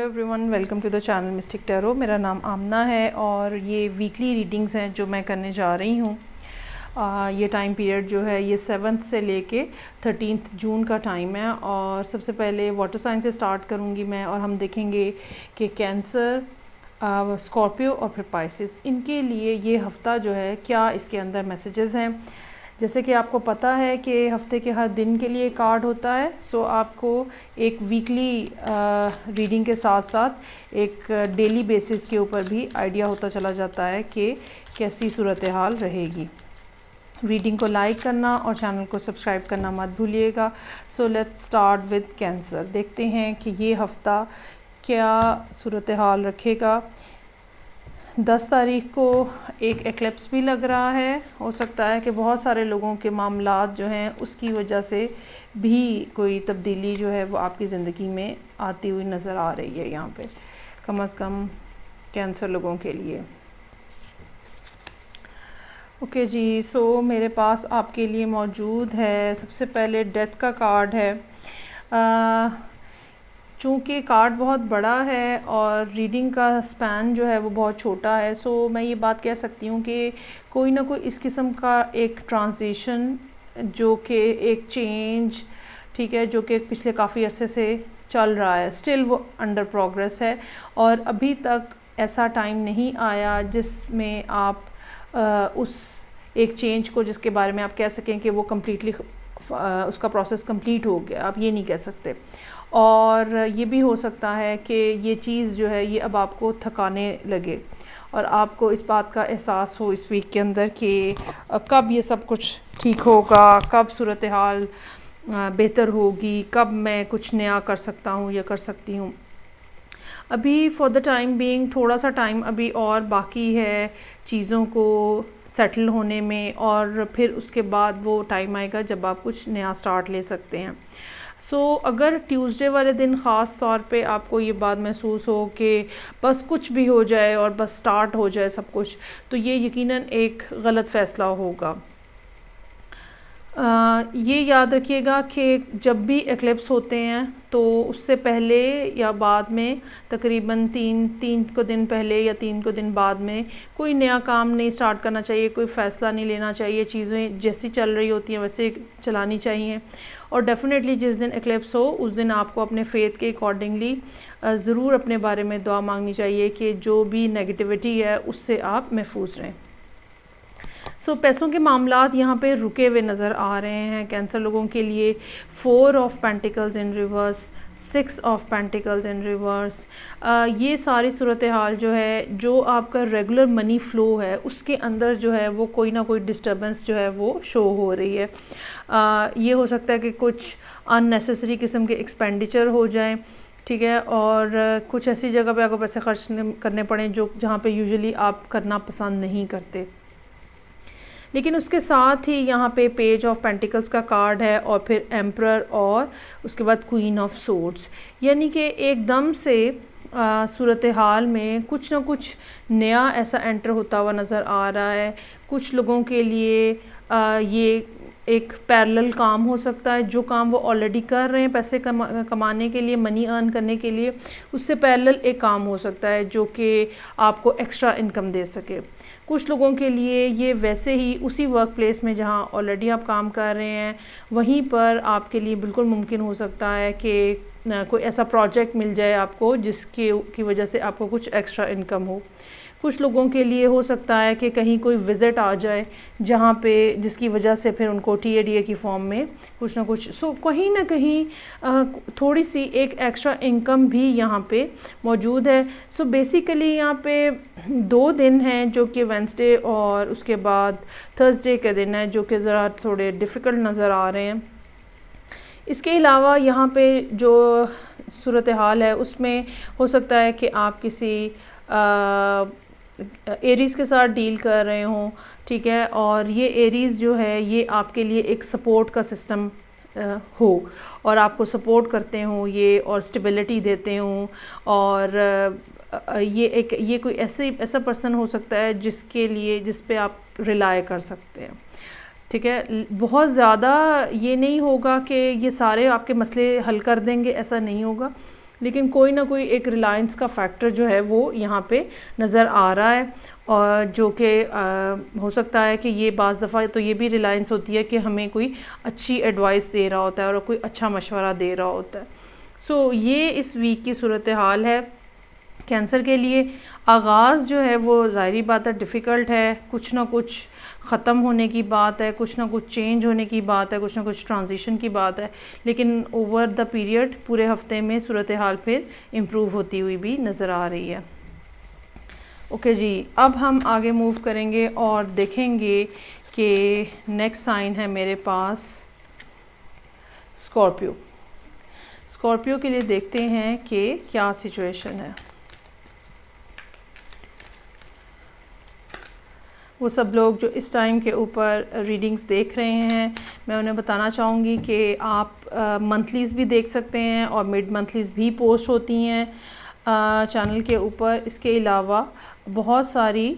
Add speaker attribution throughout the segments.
Speaker 1: Hello everyone, welcome to the channel mystic tarot. मेरा नाम आमना है और ये वीकली रीडिंग्स हैं जो मैं करने जा रही हूँ। ये टाइम पीरियड जो है ये 7th से लेके 13th जून का टाइम है। और सबसे पहले वाटर साइन से स्टार्ट करूँगी मैं, और हम देखेंगे कि कैंसर, स्कॉर्पियो और फिर पाइसिस, इनके लिए ये हफ़्ता जो है क्या इसके अंदर मैसेजेस हैं। जैसे कि आपको पता है कि हफ्ते के हर दिन के लिए कार्ड होता है, सो आपको एक वीकली रीडिंग के साथ साथ एक डेली बेसिस के ऊपर भी आइडिया होता चला जाता है कि कैसी सूरत हाल रहेगी। रीडिंग को लाइक करना और चैनल को सब्सक्राइब करना मत भूलिएगा। So let's start with cancer. देखते हैं कि ये हफ़्ता क्या सूरत हाल रखेगा। 10 तारीख को एक एक्लिप्स भी लग रहा है। हो सकता है कि बहुत सारे लोगों के मामलात जो हैं उसकी वजह से भी कोई तब्दीली जो है वो आपकी ज़िंदगी में आती हुई नज़र आ रही है यहाँ पे, कम से कम कैंसर लोगों के लिए। ओके जी, सो मेरे पास आपके लिए मौजूद है सबसे पहले डेथ का कार्ड है। चूँकि कार्ड बहुत बड़ा है और रीडिंग का स्पैन जो है वो बहुत छोटा है, सो मैं ये बात कह सकती हूँ कि कोई ना कोई इस किस्म का एक ट्रांजिशन जो कि एक चेंज, ठीक है, जो कि पिछले काफ़ी अरसे से चल रहा है, स्टिल वो अंडर प्रोग्रेस है। और अभी तक ऐसा टाइम नहीं आया जिसमें आप उस एक चेंज को, जिसके बारे में आप कह सकें कि वो कम्प्लीटली उसका प्रोसेस कंप्लीट हो गया, आप ये नहीं कह सकते। और ये भी हो सकता है कि ये चीज़ जो है ये अब आपको थकाने लगे और आपको इस बात का एहसास हो इस वीक के अंदर कि कब ये सब कुछ ठीक होगा, कब सूरत हाल बेहतर होगी, कब मैं कुछ नया कर सकता हूँ या कर सकती हूँ। अभी फॉर द टाइम बीइंग थोड़ा सा टाइम अभी और बाकी है चीज़ों को सेटल होने में, और फिर उसके बाद वो टाइम आएगा जब आप कुछ नया स्टार्ट ले सकते हैं। सो अगर ट्यूसडे वाले दिन ख़ास तौर पे आपको ये बात महसूस हो कि बस कुछ भी हो जाए और बस स्टार्ट हो जाए सब कुछ, तो ये यकीनन एक गलत फ़ैसला होगा। ये याद रखिएगा कि जब भी एक्लिप्स होते हैं तो उससे पहले या बाद में तकरीबन तीन को दिन पहले या 3 को दिन बाद में कोई नया काम नहीं स्टार्ट करना चाहिए, कोई फ़ैसला नहीं लेना चाहिए। चीज़ें जैसी चल रही होती हैं वैसे चलानी चाहिए। और डेफ़िनेटली जिस दिन एक्लिप्स हो उस दिन आपको अपने फ़ेथ के अकॉर्डिंगली ज़रूर अपने बारे में दुआ मांगनी चाहिए कि जो भी नेगेटिविटी है उससे आप महफूज रहें। सो पैसों के मामलात यहाँ पे रुके हुए नज़र आ रहे हैं कैंसर लोगों के लिए। 4 of pentacles in reverse, 6 of pentacles in reverse, ये सारी सूरत हाल जो है, जो आपका रेगुलर मनी फ़्लो है उसके अंदर जो है वो कोई ना कोई डिस्टर्बेंस जो है वो शो हो रही है। ये हो सकता है कि कुछ अननेसेसरी किस्म के एक्सपेंडिचर हो जाएं, ठीक है, और कुछ ऐसी जगह पे आपको पैसे खर्च करने पड़ें जो जहाँ पे यूजुअली आप करना पसंद नहीं करते। लेकिन उसके साथ ही यहाँ पे पेज ऑफ पेंटिकल्स का कार्ड है और फिर एम्परर और उसके बाद क्वीन ऑफ सोर्ड्स, यानी कि एकदम से सूरत हाल में कुछ ना कुछ नया ऐसा एंटर होता हुआ नज़र आ रहा है। कुछ लोगों के लिए ये एक पैरेलल काम हो सकता है, जो काम वो ऑलरेडी कर रहे हैं पैसे कमाने के लिए, मनी अर्न करने के लिए, उससे पैरेलल एक काम हो सकता है जो कि आपको एक्स्ट्रा इनकम दे सके। कुछ लोगों के लिए ये वैसे ही उसी वर्क प्लेस में जहाँ ऑलरेडी आप काम कर रहे हैं वहीं पर आपके लिए बिल्कुल मुमकिन हो सकता है कि कोई ऐसा प्रोजेक्ट मिल जाए आपको जिसकी की वजह से आपको कुछ एक्स्ट्रा इनकम हो। कुछ लोगों के लिए हो सकता है कि कहीं कोई विज़िट आ जाए जहाँ पे, जिसकी वजह से फिर उनको TADA की फॉर्म में कुछ ना कुछ, सो कहीं ना कहीं थोड़ी सी एक एक्स्ट्रा इनकम भी यहाँ पे मौजूद है। सो बेसिकली यहाँ पे 2 दिन हैं जो कि वेंसडे और उसके बाद थर्सडे के दिन है, जो कि ज़रा थोड़े डिफ़िकल्ट नज़र आ रहे हैं। इसके अलावा यहाँ पे जो सूरत हाल है उसमें हो सकता है कि आप किसी एरीज़ के साथ डील कर रहे हों, ठीक है, और ये एरीज़ जो है ये आपके लिए एक सपोर्ट का सिस्टम हो और आपको सपोर्ट करते हों ये, और स्टेबिलिटी देते हों, और ये कोई ऐसा पर्सन हो सकता है जिस पे आप रिलाय कर सकते हैं, ठीक है। बहुत ज़्यादा ये नहीं होगा कि ये सारे आपके मसले हल कर देंगे, ऐसा नहीं होगा, लेकिन कोई ना कोई एक रिलायंस का फैक्टर जो है वो यहाँ पे नज़र आ रहा है, और जो कि हो सकता है कि ये बाज़ दफ़ा तो ये भी रिलायंस होती है कि हमें कोई अच्छी एडवाइस दे रहा होता है और कोई अच्छा मशवरा दे रहा होता है। सो ये इस वीक की सूरत हाल है कैंसर के लिए। आगाज़ जो है वो ज़ाहिरी बात है डिफ़िकल्ट है, कुछ ना कुछ ख़त्म होने की बात है, कुछ ना कुछ चेंज होने की बात है, कुछ ना कुछ ट्रांजिशन की बात है, लेकिन ओवर द पीरियड पूरे हफ्ते में सूरत हाल फिर इम्प्रूव होती हुई भी नज़र आ रही है। ओके जी, अब हम आगे मूव करेंगे और देखेंगे कि नेक्स्ट साइन है मेरे पास स्कॉर्पियो। स्कॉर्पियो के लिए देखते हैं कि क्या सिचुएशन है। वो सब लोग जो इस टाइम के ऊपर रीडिंग्स देख रहे हैं, मैं उन्हें बताना चाहूँगी कि आप मंथलीज़ भी देख सकते हैं और मिड मंथलीज़ भी पोस्ट होती हैं चैनल के ऊपर। इसके अलावा बहुत सारी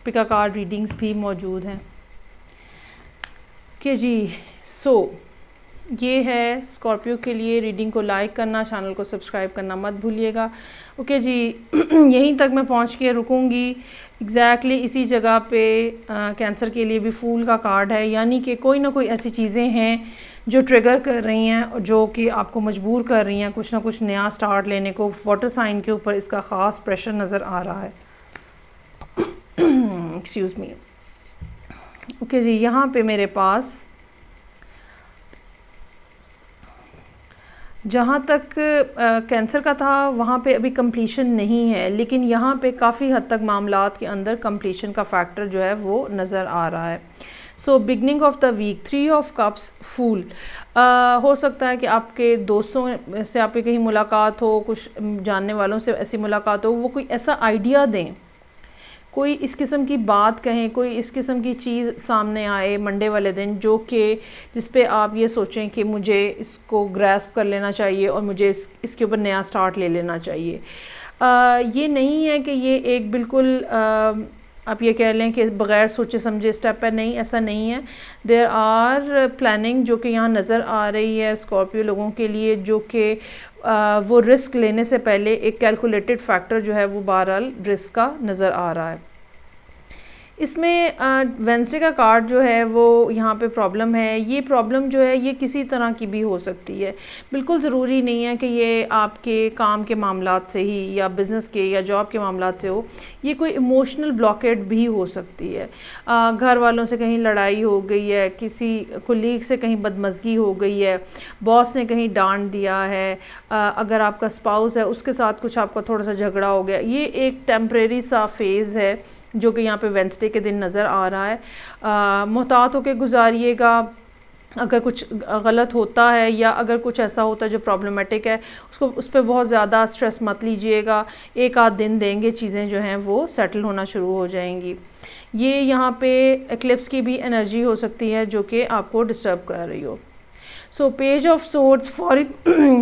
Speaker 1: पिका कार्ड रीडिंग्स भी मौजूद हैं। कि जी, सो ये है स्कॉर्पियो के लिए रीडिंग को लाइक करना, चैनल को सब्सक्राइब करना मत भूलिएगा। ओके जी, यहीं तक मैं पहुंच के रुकूंगी। एग्जैक्टली इसी जगह पे कैंसर के लिए भी फूल का कार्ड है, यानी कि कोई ना कोई ऐसी चीज़ें हैं जो ट्रिगर कर रही हैं और जो कि आपको मजबूर कर रही हैं कुछ ना कुछ नया स्टार्ट लेने को। वाटर साइन के ऊपर इसका ख़ास प्रेशर नज़र आ रहा है। Excuse me. ओके जी, यहाँ पे मेरे पास जहाँ तक कैंसर का था वहाँ पे अभी कंप्लीशन नहीं है, लेकिन यहाँ पे काफ़ी हद तक मामलात के अंदर कंप्लीशन का फैक्टर जो है वो नज़र आ रहा है। So beginning of the week 3 of cups fool. हो सकता है कि आपके दोस्तों से आपकी कहीं मुलाकात हो, कुछ जानने वालों से ऐसी मुलाकात हो, वो कोई ऐसा आइडिया दें, कोई इस किस्म की बात कहें, कोई इस किस्म की चीज़ सामने आए मंडे वाले दिन जो कि जिस पे आप ये सोचें कि मुझे इसको ग्रैस्प कर लेना चाहिए और मुझे इसके ऊपर नया स्टार्ट ले लेना चाहिए। ये नहीं है कि ये एक बिल्कुल आप ये कह लें कि बग़ैर सोचे समझे स्टेप है, नहीं, ऐसा नहीं है। देयर आर प्लानिंग जो कि यहाँ नज़र आ रही है स्कॉर्पियो लोगों के लिए, जो कि वो रिस्क लेने से पहले एक कैलकुलेटेड फैक्टर जो है वो बहरहाल रिस्क का नज़र आ रहा है। इसमें वेंसडे का कार्ड जो है वो यहाँ पे प्रॉब्लम है। ये प्रॉब्लम जो है ये किसी तरह की भी हो सकती है, बिल्कुल ज़रूरी नहीं है कि ये आपके काम के मामलात से ही या बिज़नेस के या जॉब के मामलात से हो। ये कोई इमोशनल ब्लॉकेट भी हो सकती है। घर वालों से कहीं लड़ाई हो गई है, किसी कुलीग से कहीं बदमज़गी हो गई है, बॉस ने कहीं डांट दिया है, अगर आपका स्पाउस है उसके साथ कुछ आपका थोड़ा सा झगड़ा हो गया। ये एक टेम्परेरी सा फेज़ है जो कि यहाँ पे वेंसडे के दिन नज़र आ रहा है। मुहतात होकर गुजारिएगा। अगर कुछ गलत होता है या अगर कुछ ऐसा होता है जो प्रॉब्लमेटिक है, उसको उस पर बहुत ज़्यादा स्ट्रेस मत लीजिएगा। एक आध दिन देंगे, चीज़ें जो हैं वो सेटल होना शुरू हो जाएंगी। ये यहाँ पे एक्लिप्स की भी एनर्जी हो सकती है जो कि आपको डिस्टर्ब कर रही हो। सो पेज ऑफ सोर्ड्स,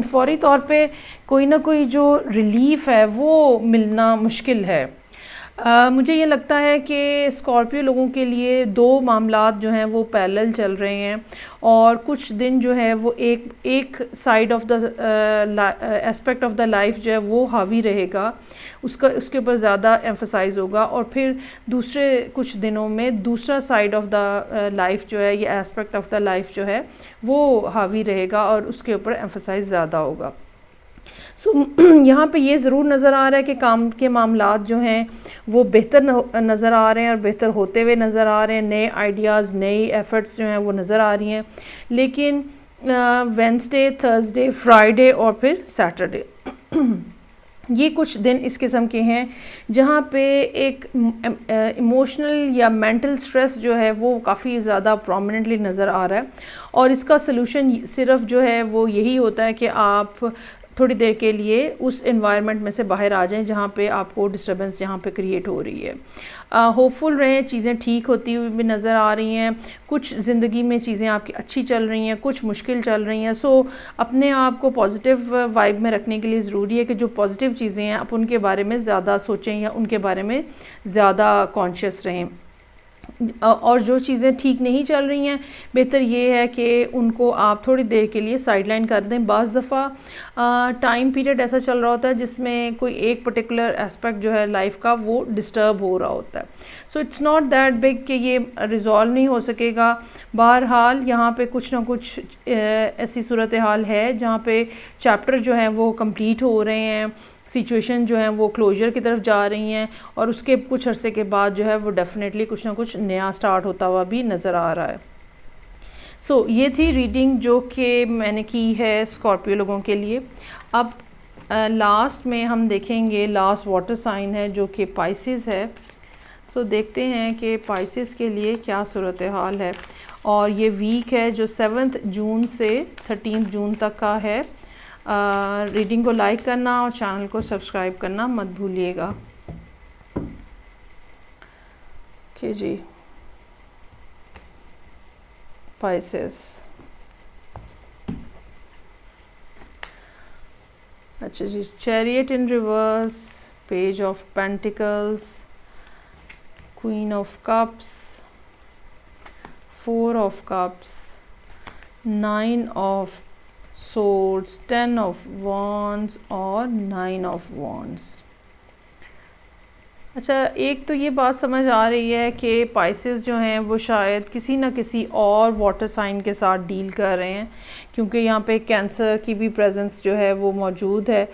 Speaker 1: फौरी तौर पे कोई ना कोई जो रिलीफ है वो मिलना मुश्किल है। मुझे ये लगता है कि स्कॉर्पियो लोगों के लिए दो मामलात जो हैं वो पैरेलल चल रहे हैं और कुछ दिन जो है वो एक side of the aspect of the life जो है वो हावी रहेगा, उसके ऊपर ज़्यादा एम्फसाइज होगा, और फिर दूसरे कुछ दिनों में दूसरा साइड ऑफ द लाइफ जो है या एस्पेक्ट ऑफ द लाइफ जो है वो हावी रहेगा और उसके ऊपर एम्फसाइज ज़्यादा होगा। सो यहाँ पे ये ज़रूर नज़र आ रहा है कि काम के मामलात जो हैं वो बेहतर नज़र आ रहे हैं और बेहतर होते हुए नज़र आ रहे हैं। नए आइडियाज़, नई एफ़र्ट्स जो हैं वो नज़र आ रही हैं। लेकिन वेंसडे, थर्सडे, फ्राइडे और फिर सैटरडे ये कुछ दिन इस किस्म के हैं जहाँ पे एक इमोशनल या मेंटल स्ट्रेस जो है वो काफ़ी ज़्यादा प्रोमिनेंटली नज़र आ रहा है, और इसका सलूशन सिर्फ जो है वो यही होता है कि आप थोड़ी देर के लिए उस एनवायरनमेंट में से बाहर आ जाएं जहाँ पे आपको डिस्टर्बेंस जहाँ पे क्रिएट हो रही है। होपफुल रहें, चीज़ें ठीक होती हुई भी नज़र आ रही हैं। कुछ ज़िंदगी में चीज़ें आपकी अच्छी चल रही हैं, कुछ मुश्किल चल रही हैं। सो अपने आप को पॉजिटिव वाइब में रखने के लिए ज़रूरी है कि जो पॉजिटिव चीज़ें हैं आप उनके बारे में ज़्यादा सोचें या उनके बारे में ज़्यादा कॉन्शियस रहें। और जो चीज़ें ठीक नहीं चल रही हैं, बेहतर ये है कि उनको आप थोड़ी देर के लिए साइडलाइन कर दें। बाज़ दफ़ा टाइम पीरियड ऐसा चल रहा होता है जिसमें कोई एक पर्टिकुलर एस्पेक्ट जो है लाइफ का वो डिस्टर्ब हो रहा होता है। So it's not that big कि ये रिज़ॉल्व नहीं हो सकेगा। बहरहाल यहाँ पे कुछ ना कुछ ऐसी सूरत हाल है जहाँ पे चैप्टर जो हैं वो कंप्लीट हो रहे हैं, सिचुएशन जो है वो क्लोजर की तरफ जा रही हैं, और उसके कुछ अरसे के बाद जो है वो डेफ़िनेटली कुछ ना कुछ नया स्टार्ट होता हुआ भी नज़र आ रहा है। सो ये थी रीडिंग जो कि मैंने की है स्कॉर्पियो लोगों के लिए। अब लास्ट में हम देखेंगे, लास्ट वाटर साइन है जो कि पाइसेस है। सो देखते हैं कि पाइसेस के लिए क्या सूरत हाल है। और ये वीक है जो 7 जून से 13 जून तक का है। रीडिंग को लाइक करना और चैनल को सब्सक्राइब करना मत भूलिएगा। ओके जी, पाइसेस। अच्छा जी, chariot in reverse, page of pentacles, queen of cups, 4 of cups, 9 of swords, 10 of wands और 9 ऑफ वॉन्ड्स। अच्छा, एक तो ये बात समझ आ रही है कि पाइसेस जो हैं वो शायद किसी न किसी और वाटर साइन के साथ डील कर रहे हैं, क्योंकि यहाँ पे कैंसर की भी प्रेजेंस जो है वो मौजूद है।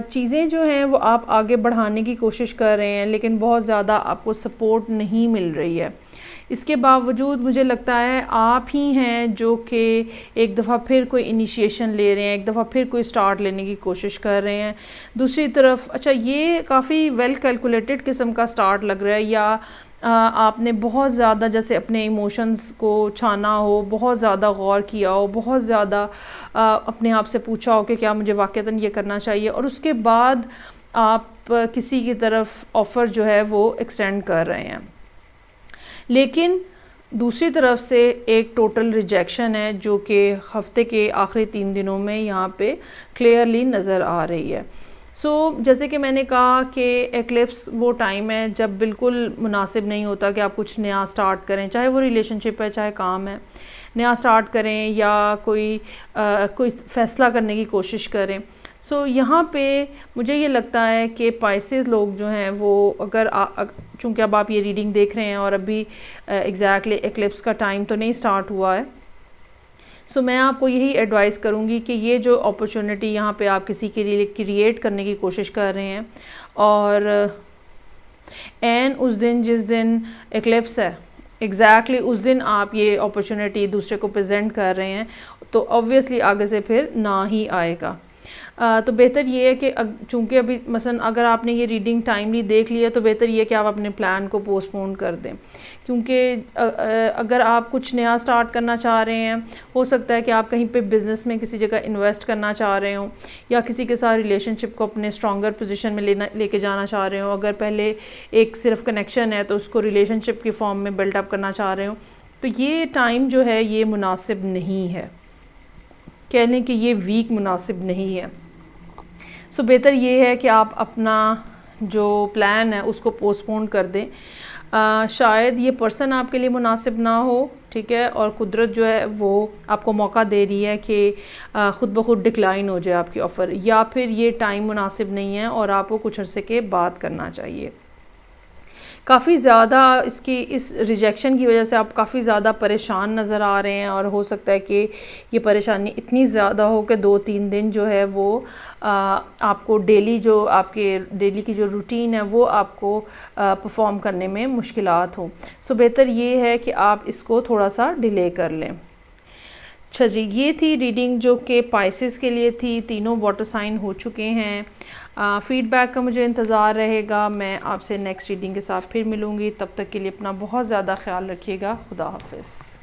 Speaker 1: चीज़ें जो हैं वो आप आगे बढ़ाने की कोशिश कर रहे हैं, लेकिन बहुत ज़्यादा आपको सपोर्ट नहीं मिल रही है। इसके बावजूद मुझे लगता है आप ही हैं जो कि एक दफ़ा फिर कोई इनिशिएशन ले रहे हैं, एक दफ़ा फिर कोई स्टार्ट लेने की कोशिश कर रहे हैं। दूसरी तरफ अच्छा, ये काफ़ी वेल कैलकुलेटेड किस्म का स्टार्ट लग रहा है, या आपने बहुत ज़्यादा जैसे अपने इमोशंस को छाना हो, बहुत ज़्यादा गौर किया हो, बहुत ज़्यादा अपने आप से पूछा हो कि क्या मुझे वाक़तन ये करना चाहिए, और उसके बाद आप किसी की तरफ ऑफ़र जो है वो एक्सटेंड कर रहे हैं। लेकिन दूसरी तरफ से एक टोटल रिजेक्शन है जो कि हफ्ते के आखिरी 3 दिनों में यहाँ पे क्लियरली नज़र आ रही है। जैसे कि मैंने कहा कि एक्लिप्स वो टाइम है जब बिल्कुल मुनासिब नहीं होता कि आप कुछ नया स्टार्ट करें, चाहे वो रिलेशनशिप है, चाहे काम है, नया स्टार्ट करें या कोई फ़ैसला करने की कोशिश करें। यहाँ पे मुझे ये लगता है कि पाइसेस लोग जो हैं वो अगर चूँकि अब आप ये रीडिंग देख रहे हैं और अभी एग्जैक्टली एक्लिप्स का टाइम तो नहीं स्टार्ट हुआ है, मैं आपको यही एडवाइस करूँगी कि ये जो अपॉर्चुनिटी यहाँ पे आप किसी के लिए क्रिएट करने की कोशिश कर रहे हैं, और उस दिन जिस दिन एक्लिप्स है एग्जैक्टली उस दिन आप ये अपॉर्चुनिटी दूसरे को प्रेजेंट कर रहे हैं, तो ऑब्वियसली आगे से फिर ना ही आएगा। तो बेहतर ये है कि चूँकि अभी मसलन अगर आपने ये रीडिंग टाइमली देख लिया तो बेहतर ये है कि आप अपने प्लान को पोस्टपोन कर दें, क्योंकि अगर आप कुछ नया स्टार्ट करना चाह रहे हैं, हो सकता है कि आप कहीं पे बिज़नेस में किसी जगह इन्वेस्ट करना चाह रहे हो, या किसी के साथ रिलेशनशिप को अपने स्ट्रॉन्गर पोजीशन में लेके जाना चाह रहे हो। अगर पहले एक सिर्फ कनेक्शन है तो उसको रिलेशनशिप की फॉर्म में बिल्डअप करना चाह रहे हो, तो ये टाइम जो है ये मुनासिब नहीं है, कह लें कि ये वीक मुनासिब नहीं है। बेहतर ये है कि आप अपना जो प्लान है उसको पोस्टपोन कर दें। शायद ये पर्सन आपके लिए मुनासिब ना हो, ठीक है, और कुदरत जो है वो आपको मौका दे रही है कि ख़ुद ब खुद डिक्लाइन हो जाए आपकी ऑफ़र, या फिर ये टाइम मुनासिब नहीं है और आपको कुछ अरसे के बाद करना चाहिए। काफ़ी ज़्यादा इस रिजेक्शन की वजह से आप काफ़ी ज़्यादा परेशान नज़र आ रहे हैं, और हो सकता है कि ये परेशानी इतनी ज़्यादा हो कि 2-3 दिन जो है वो आपको आपके डेली की जो रूटीन है वो आपको परफॉर्म करने में मुश्किलात हो। बेहतर ये है कि आप इसको थोड़ा सा डिले कर लें। अच्छा जी, ये थी रीडिंग जो कि पाइसेस के लिए थी। तीनों वाटर साइन हो चुके हैं। फ़ीडबैक का मुझे इंतज़ार रहेगा। मैं आपसे नेक्स्ट रीडिंग के साथ फिर मिलूँगी। तब तक के लिए अपना बहुत ज़्यादा ख्याल रखिएगा। खुदा हाफ़िज़।